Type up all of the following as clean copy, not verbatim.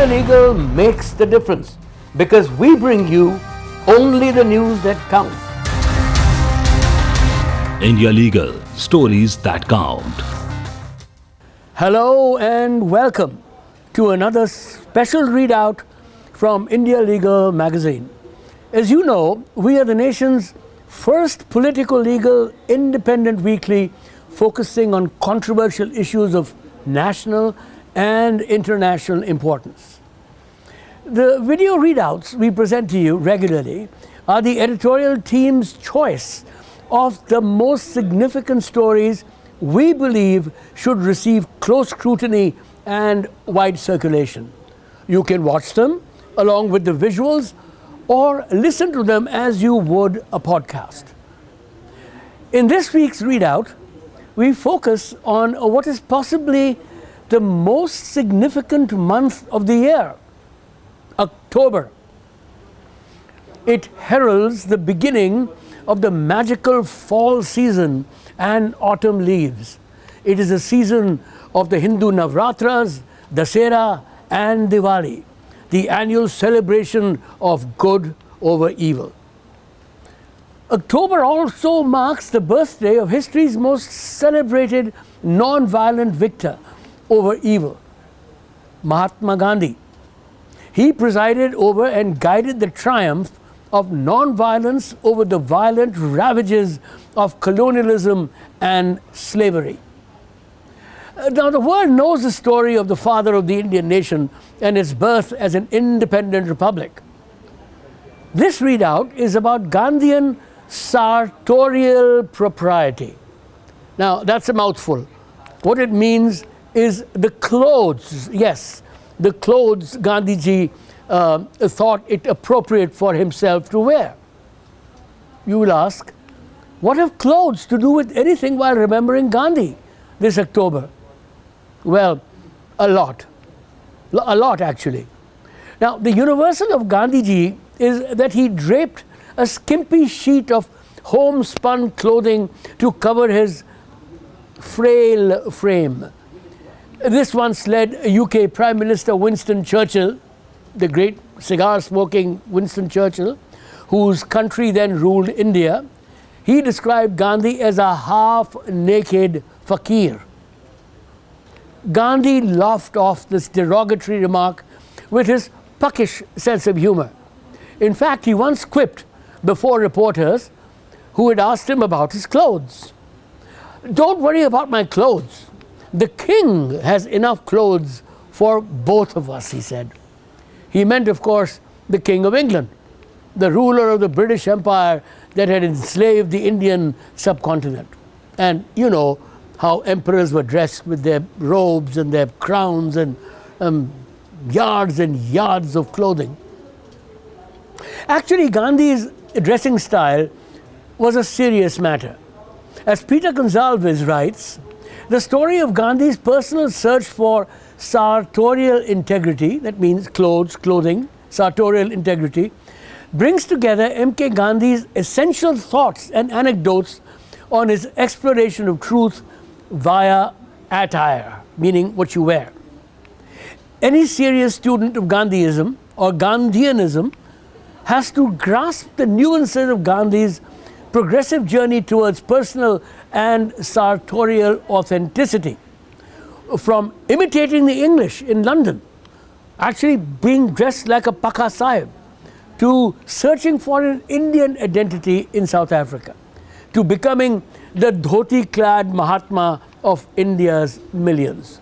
India Legal makes the difference because we bring you only the news that counts. India Legal, stories that count. Hello and welcome to another special readout from India Legal magazine. As you know, we are the nation's first political legal independent weekly focusing on controversial issues of national and international importance. The video readouts we present to you regularly are the editorial team's choice of the most significant stories we believe should receive close scrutiny and wide circulation. You can watch them along with the visuals or listen to them as you would a podcast. In this week's readout, we focus on what is possibly the most significant month of the year, October. It heralds the beginning of the magical fall season and autumn leaves. It is a season of the Hindu Navratras, Dasera and Diwali, the annual celebration of good over evil. October also marks the birthday of history's most celebrated non-violent victor over evil, Mahatma Gandhi. He presided over and guided the triumph of non-violence over the violent ravages of colonialism and slavery. Now, the world knows the story of the father of the Indian nation and its birth as an independent republic. This readout is about Gandhian sartorial propriety. Now, that's a mouthful. What it means is the clothes, yes, the clothes Gandhiji thought it appropriate for himself to wear. You will ask, what have clothes to do with anything while remembering Gandhi this October? Well, a lot actually. Now, the universal of Gandhiji is that he draped a skimpy sheet of homespun clothing to cover his frail frame. This once led UK Prime Minister Winston Churchill, the great cigar-smoking Winston Churchill, whose country then ruled India. He described Gandhi as a half-naked fakir. Gandhi laughed off this derogatory remark with his puckish sense of humor. In fact, he once quipped before reporters who had asked him about his clothes. "Don't worry about my clothes. The king has enough clothes for both of us," he said. He meant, of course, the King of England, the ruler of the British Empire that had enslaved the Indian subcontinent. And you know how emperors were dressed with their robes and their crowns and yards of clothing. Actually, Gandhi's dressing style was a serious matter. As Peter Gonsalves writes, the story of Gandhi's personal search for sartorial integrity, that means clothing, sartorial integrity, brings together M.K. Gandhi's essential thoughts and anecdotes on his exploration of truth via attire, meaning what you wear. Any serious student of Gandhiism or Gandhianism has to grasp the nuances of Gandhi's progressive journey towards personal and sartorial authenticity. From imitating the English in London, actually being dressed like a Pakha Sahib, to searching for an Indian identity in South Africa, to becoming the dhoti-clad Mahatma of India's millions.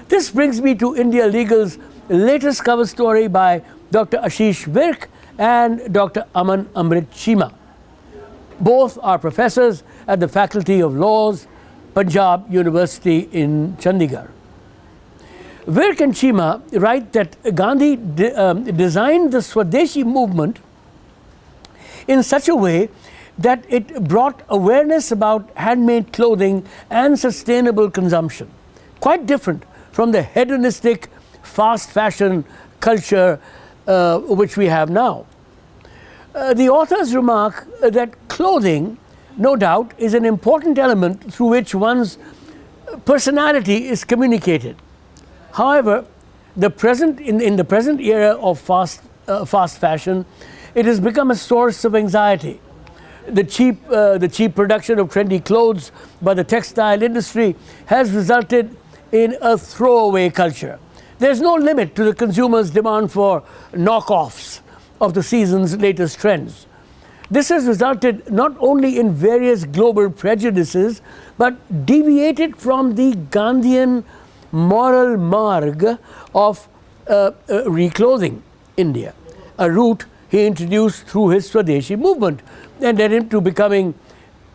This brings me to India Legal's latest cover story by Dr. Ashish Virk and Dr. Aman Amrit Cheema. Both are professors at the Faculty of Laws, Punjab University in Chandigarh. Virk and Cheema write that Gandhi designed the Swadeshi movement in such a way that it brought awareness about handmade clothing and sustainable consumption, quite different from the hedonistic fast fashion culture which we have now. The authors remark that clothing, no doubt, is an important element through which one's personality is communicated. However, In the present era of fast fashion, it has become a source of anxiety. The cheap production of trendy clothes by the textile industry has resulted in a throwaway culture. There's no limit to the consumer's demand for knockoffs of the season's latest trends. This has resulted not only in various global prejudices, but deviated from the Gandhian moral marg of reclothing India, a route he introduced through his Swadeshi movement and led him to becoming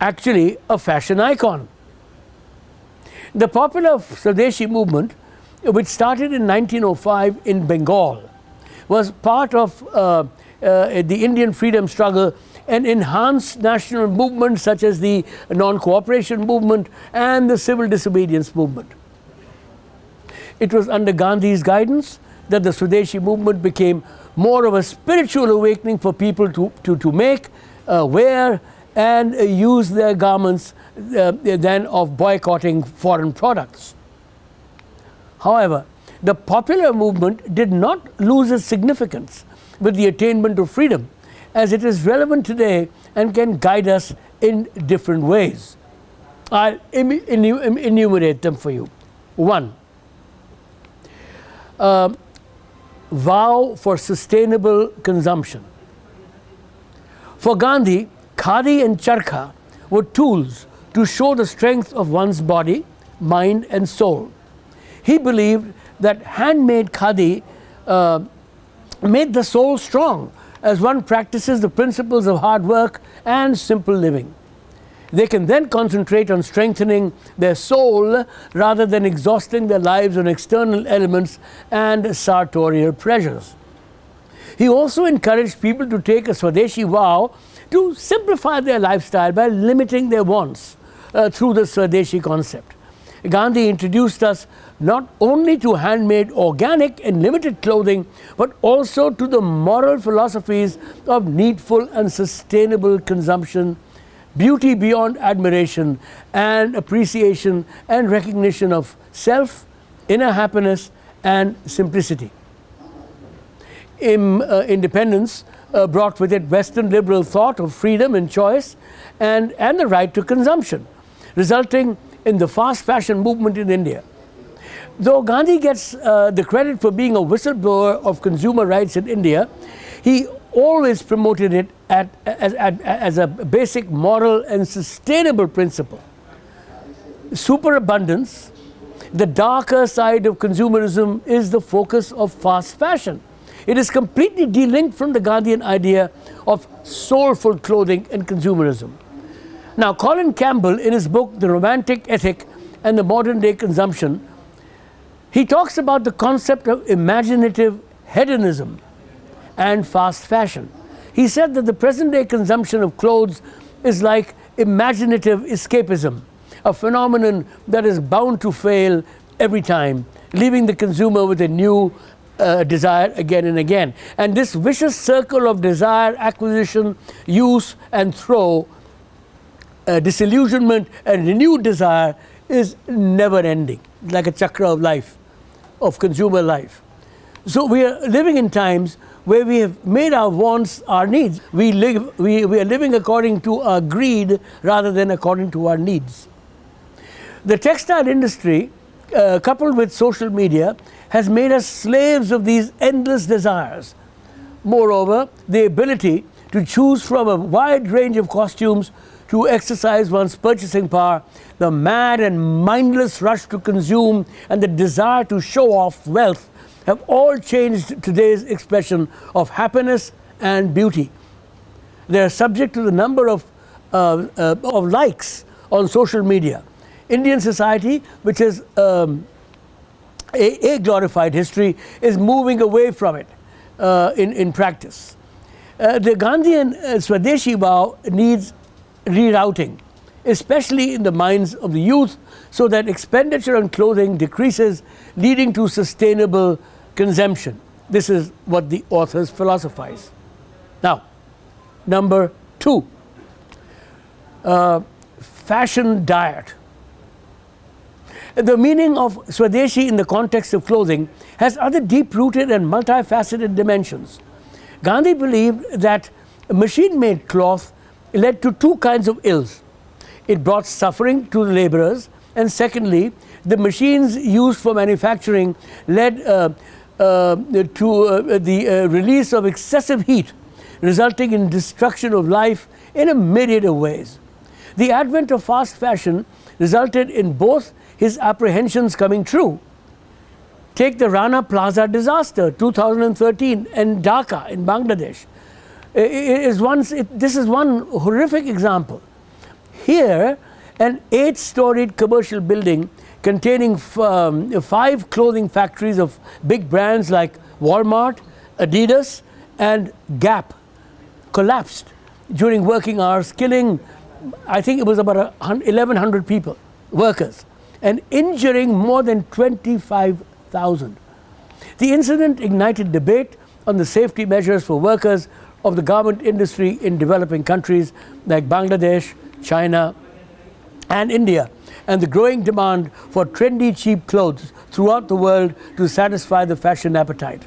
actually a fashion icon. The popular Swadeshi movement, which started in 1905 in Bengal, was part of the Indian freedom struggle and enhanced national movements such as the non-cooperation movement and the civil disobedience movement. It was under Gandhi's guidance that the Swadeshi movement became more of a spiritual awakening for people to make, wear and use their garments than of boycotting foreign products. However, the popular movement did not lose its significance with the attainment of freedom, as it is relevant today and can guide us in different ways. I'll enumerate them for you. 1. Vow for sustainable consumption. For Gandhi, khadi and charkha were tools to show the strength of one's body, mind and soul. He believed that handmade khadi made the soul strong as one practices the principles of hard work and simple living. They can then concentrate on strengthening their soul rather than exhausting their lives on external elements and sartorial pleasures. He also encouraged people to take a Swadeshi vow to simplify their lifestyle by limiting their wants through the Swadeshi concept. Gandhi introduced us not only to handmade, organic and limited clothing, but also to the moral philosophies of needful and sustainable consumption, beauty beyond admiration, and appreciation and recognition of self, inner happiness and simplicity. Independence brought with it Western liberal thought of freedom and choice and the right to consumption, resulting in the fast fashion movement in India. Though Gandhi gets the credit for being a whistleblower of consumer rights in India, he always promoted it as a basic moral and sustainable principle. Superabundance, the darker side of consumerism, is the focus of fast fashion. It is completely delinked from the Gandhian idea of soulful clothing and consumerism. Now, Colin Campbell, in his book The Romantic Ethic and the Modern Day Consumption, he talks about the concept of imaginative hedonism and fast fashion. He said that the present day consumption of clothes is like imaginative escapism, a phenomenon that is bound to fail every time, leaving the consumer with a new desire again and again. And this vicious circle of desire, acquisition, use and throw, disillusionment and renewed desire is never ending, like a chakra of life, of consumer life. So we are living in times where we have made our wants our needs. We are living according to our greed rather than according to our needs. The textile industry, coupled with social media, has made us slaves of these endless desires. Moreover, the ability to choose from a wide range of costumes to exercise one's purchasing power, the mad and mindless rush to consume, and the desire to show off wealth have all changed today's expression of happiness and beauty. They are subject to the number of likes on social media. Indian society, which is a glorified history, is moving away from it in practice. The Gandhian Swadeshi vow needs rerouting, especially in the minds of the youth, so that expenditure on clothing decreases, leading to sustainable consumption. This is what the authors philosophize. Now, number 2, fashion diet. The meaning of Swadeshi in the context of clothing has other deep-rooted and multifaceted dimensions. Gandhi believed that machine-made cloth led to two kinds of ills. It brought suffering to the laborers, and secondly, the machines used for manufacturing led to the release of excessive heat, resulting in destruction of life in a myriad of ways. The advent of fast fashion resulted in both his apprehensions coming true. Take the Rana Plaza disaster, 2013, in Dhaka, in Bangladesh. This is one horrific example. Here, an 8-storied commercial building containing 5 clothing factories of big brands like Walmart, Adidas, and Gap collapsed during working hours, killing, I think it was about 1,100 people, workers, and injuring more than 25,000. The incident ignited debate on the safety measures for workers of the garment industry in developing countries like Bangladesh, China, and India, and the growing demand for trendy, cheap clothes throughout the world to satisfy the fashion appetite.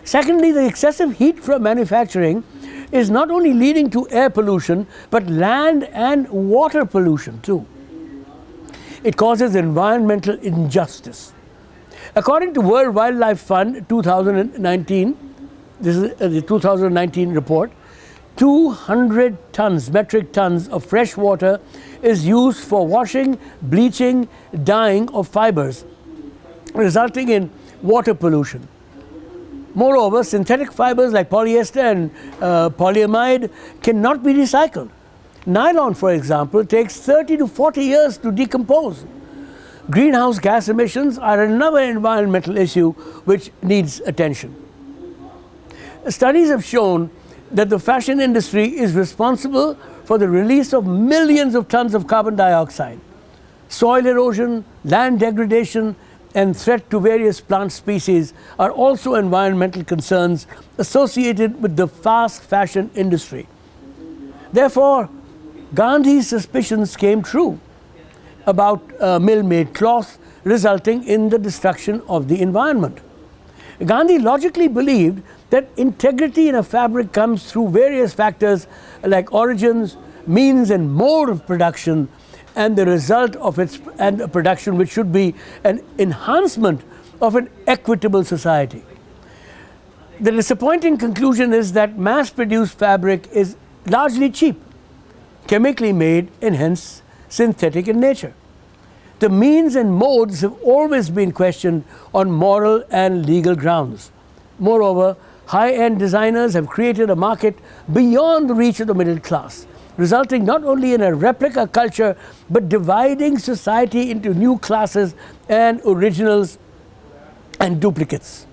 Secondly, the excessive heat from manufacturing is not only leading to air pollution, but land and water pollution too. It causes environmental injustice. According to World Wildlife Fund 2019, this is the 2019 report, 200 metric tons of fresh water is used for washing, bleaching, dyeing of fibers, resulting in water pollution. Moreover, synthetic fibers like polyester and polyamide cannot be recycled. Nylon, for example, takes 30 to 40 years to decompose. Greenhouse gas emissions are another environmental issue which needs attention. Studies have shown that the fashion industry is responsible for the release of millions of tons of carbon dioxide. Soil erosion, land degradation, and threat to various plant species are also environmental concerns associated with the fast fashion industry. Therefore, Gandhi's suspicions came true about mill-made cloth resulting in the destruction of the environment. Gandhi logically believed that integrity in a fabric comes through various factors like origins, means and mode of production, and the result of its production, which should be an enhancement of an equitable society. The disappointing conclusion is that mass-produced fabric is largely cheap, chemically made, and hence synthetic in nature. The means and modes have always been questioned on moral and legal grounds. Moreover, high-end designers have created a market beyond the reach of the middle class, resulting not only in a replica culture, but dividing society into new classes and originals and duplicates.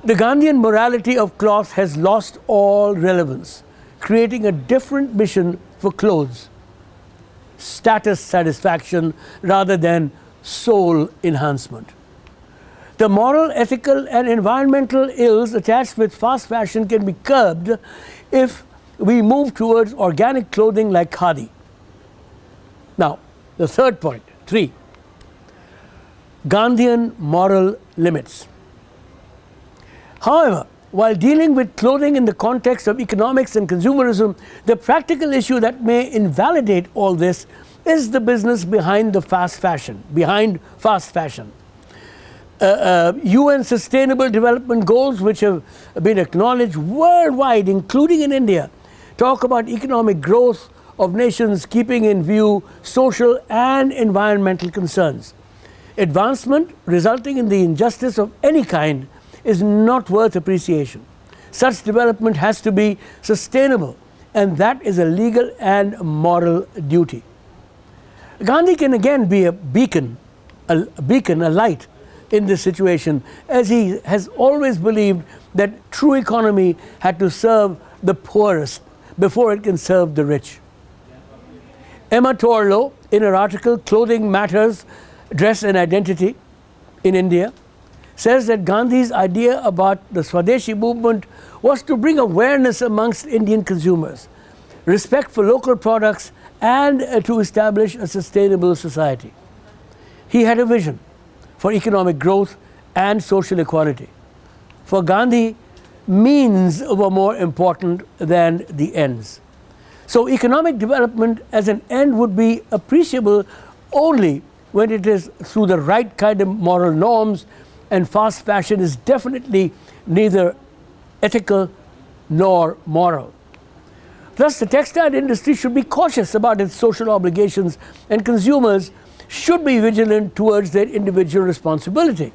The Gandhian morality of cloth has lost all relevance, creating a different mission for clothes: status satisfaction rather than soul enhancement. The moral, ethical, and environmental ills attached with fast fashion can be curbed if we move towards organic clothing like khadi. Now, the third point, 3, Gandhian moral limits. However, while dealing with clothing in the context of economics and consumerism, the practical issue that may invalidate all this is the business behind fast fashion. UN Sustainable Development Goals, which have been acknowledged worldwide, including in India, talk about economic growth of nations keeping in view social and environmental concerns. Advancement resulting in the injustice of any kind is not worth appreciation. Such development has to be sustainable, and that is a legal and moral duty. Gandhi can again be a beacon, a light in this situation, as he has always believed that true economy had to serve the poorest before it can serve the rich. Emma Torlow, in her article Clothing Matters, Dress and Identity in India, says that Gandhi's idea about the Swadeshi movement was to bring awareness amongst Indian consumers, respect for local products, and to establish a sustainable society. He had a vision for economic growth and social equality. For Gandhi, means were more important than the ends. So economic development as an end would be appreciable only when it is through the right kind of moral norms, and fast fashion is definitely neither ethical nor moral. Thus, the textile industry should be cautious about its social obligations, and consumers should be vigilant towards their individual responsibility.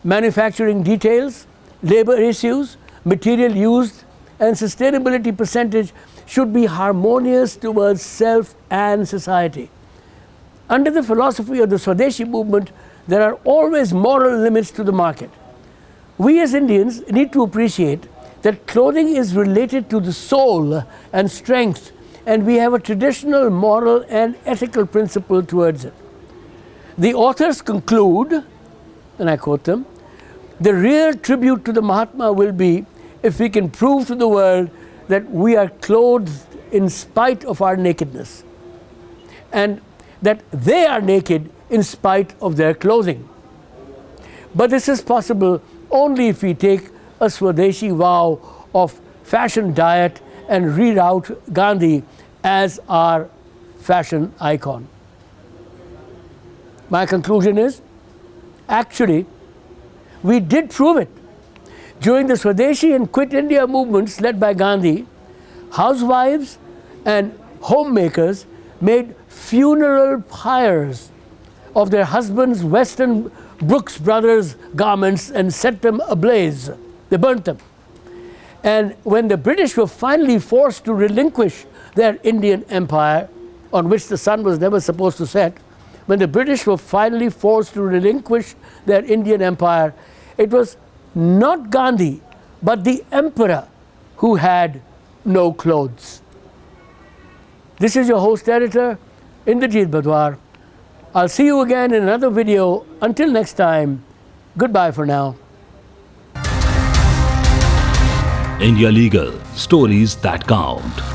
Manufacturing details, labor issues, material used, and sustainability percentage should be harmonious towards self and society. Under the philosophy of the Swadeshi movement, there are always moral limits to the market. We as Indians need to appreciate that clothing is related to the soul and strength, and we have a traditional moral and ethical principle towards it. The authors conclude, and I quote them, "The real tribute to the Mahatma will be if we can prove to the world that we are clothed in spite of our nakedness, and that they are naked in spite of their clothing. But this is possible only if we take a Swadeshi vow of fashion diet and read out Gandhi as our fashion icon." My conclusion is, actually, we did prove it. During the Swadeshi and Quit India movements led by Gandhi, housewives and homemakers made funeral pyres of their husbands' Western Brooks Brothers garments and set them ablaze. They burnt them. And when the British were finally forced to relinquish their Indian empire, on which the sun was never supposed to set, when the British were finally forced to relinquish their Indian empire, it was not Gandhi, but the emperor who had no clothes. This is your host editor, Inderjit Badhwar. I'll see you again in another video. Until next time, goodbye for now. India Legal, stories that count.